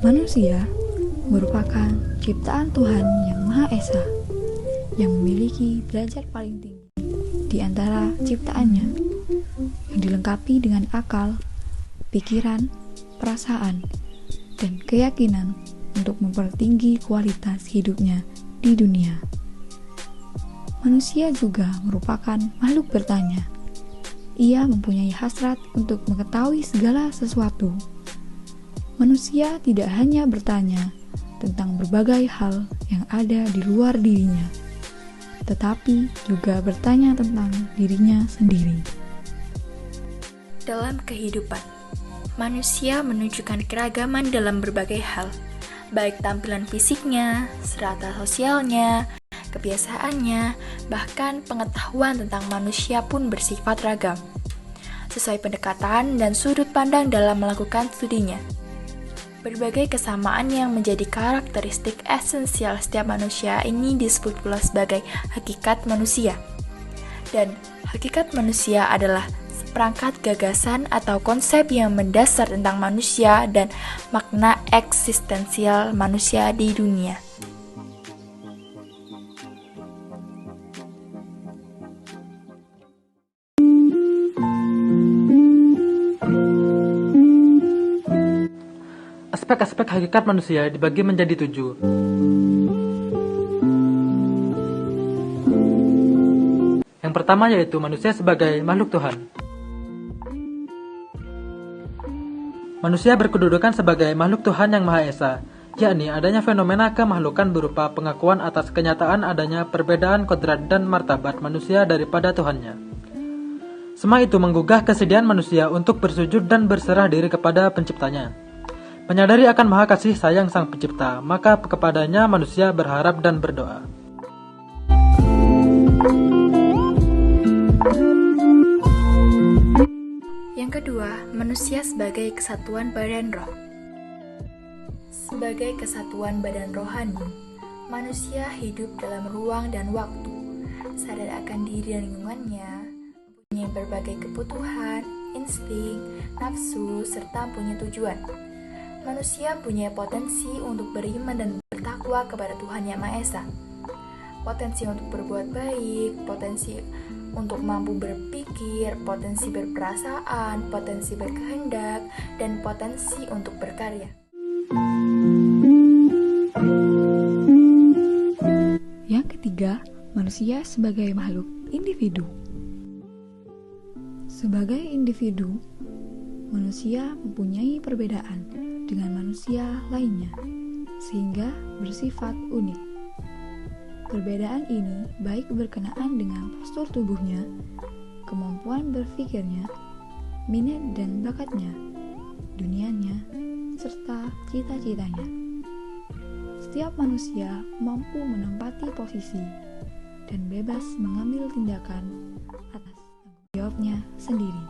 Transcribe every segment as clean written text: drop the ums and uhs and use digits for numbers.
Manusia merupakan ciptaan Tuhan yang Maha Esa, yang memiliki derajat paling tinggi di antara ciptaannya, yang dilengkapi dengan akal, pikiran, perasaan, dan keyakinan untuk mempertinggi kualitas hidupnya di dunia. Manusia juga merupakan makhluk bertanya. Ia mempunyai hasrat untuk mengetahui segala sesuatu. Manusia tidak hanya bertanya tentang berbagai hal yang ada di luar dirinya, tetapi juga bertanya tentang dirinya sendiri. Dalam kehidupan, manusia menunjukkan keragaman dalam berbagai hal, baik tampilan fisiknya, strata sosialnya, kebiasaannya, bahkan pengetahuan tentang manusia pun bersifat ragam, sesuai pendekatan dan sudut pandang dalam melakukan studinya. Berbagai kesamaan yang menjadi karakteristik esensial setiap manusia ini disebut pula sebagai hakikat manusia. Dan hakikat manusia adalah seperangkat gagasan atau konsep yang mendasar tentang manusia dan makna eksistensial manusia di dunia. Aspek-aspek hakikat manusia dibagi menjadi 7. Yang pertama yaitu manusia sebagai makhluk Tuhan. Manusia berkedudukan sebagai makhluk Tuhan yang Maha Esa, yakni adanya fenomena kemakhlukan berupa pengakuan atas kenyataan adanya perbedaan kodrat dan martabat manusia daripada Tuhannya. Semua itu menggugah kesediaan manusia untuk bersujud dan berserah diri kepada penciptanya. Menyadari akan maha kasih sayang sang pencipta, maka kepadanya manusia berharap dan berdoa. Yang kedua, manusia sebagai kesatuan badan roh. Sebagai kesatuan badan rohani, manusia hidup dalam ruang dan waktu, sadar akan diri dan lingkungannya, mempunyai berbagai kebutuhan, insting, nafsu, serta punya tujuan. Manusia punya potensi untuk beriman dan bertakwa kepada Tuhan Yang Maha Esa. Potensi untuk berbuat baik, potensi untuk mampu berpikir, potensi berperasaan, potensi berkehendak, dan potensi untuk berkarya. Yang ketiga, manusia sebagai makhluk individu. Sebagai individu, manusia mempunyai perbedaan dengan manusia lainnya, sehingga bersifat unik. Perbedaan ini baik berkenaan dengan postur tubuhnya, kemampuan berpikirnya, minat dan bakatnya, dunianya, serta cita-citanya. Setiap manusia mampu menempati posisi dan bebas mengambil tindakan atas tanggung jawabnya sendiri.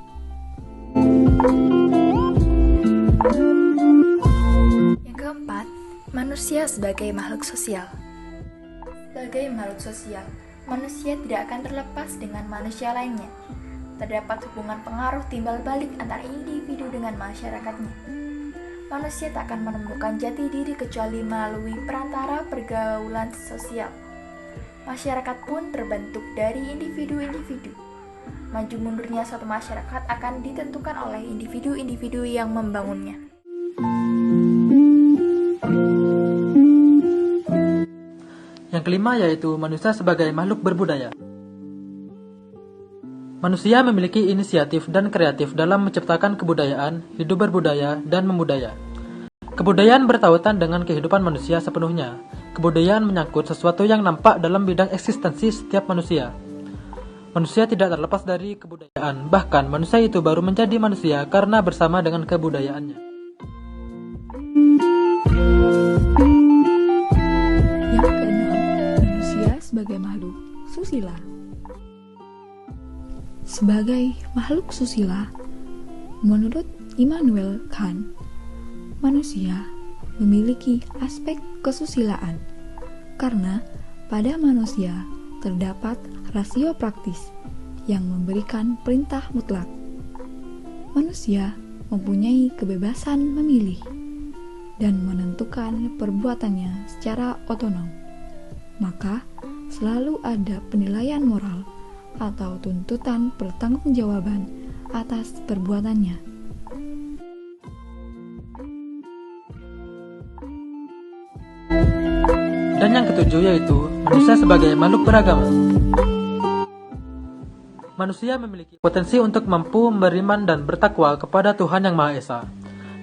Yang keempat, manusia sebagai makhluk sosial. Sebagai makhluk sosial, manusia tidak akan terlepas dengan manusia lainnya. Terdapat hubungan pengaruh timbal balik antara individu dengan masyarakatnya. Manusia tak akan menemukan jati diri kecuali melalui perantara pergaulan sosial. Masyarakat pun terbentuk dari individu-individu. Maju mundurnya suatu masyarakat akan ditentukan oleh individu-individu yang membangunnya. Yang kelima yaitu manusia sebagai makhluk berbudaya. Manusia memiliki inisiatif dan kreatif dalam menciptakan kebudayaan, hidup berbudaya, dan membudaya. Kebudayaan bertautan dengan kehidupan manusia sepenuhnya. Kebudayaan menyangkut sesuatu yang nampak dalam bidang eksistensi setiap manusia. Manusia tidak terlepas dari kebudayaan, bahkan manusia itu baru menjadi manusia karena bersama dengan kebudayaannya. Yang keenam, manusia sebagai makhluk susila. Sebagai makhluk susila, menurut Immanuel Kant, manusia memiliki aspek kesusilaan karena pada manusia terdapat rasio praktis yang memberikan perintah mutlak. Manusia mempunyai kebebasan memilih dan menentukan perbuatannya secara otonom. Maka selalu ada penilaian moral atau tuntutan pertanggungjawaban atas perbuatannya. Dan yang ketujuh yaitu manusia sebagai makhluk beragama. Manusia memiliki potensi untuk mampu beriman dan bertakwa kepada Tuhan Yang Maha Esa.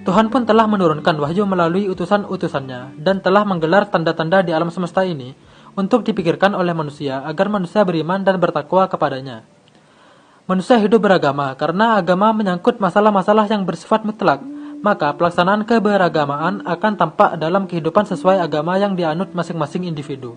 Tuhan pun telah menurunkan wahyu melalui utusan-utusannya dan telah menggelar tanda-tanda di alam semesta ini untuk dipikirkan oleh manusia agar manusia beriman dan bertakwa kepadanya. Manusia hidup beragama karena agama menyangkut masalah-masalah yang bersifat mutlak, maka pelaksanaan keberagamaan akan tampak dalam kehidupan sesuai agama yang dianut masing-masing individu.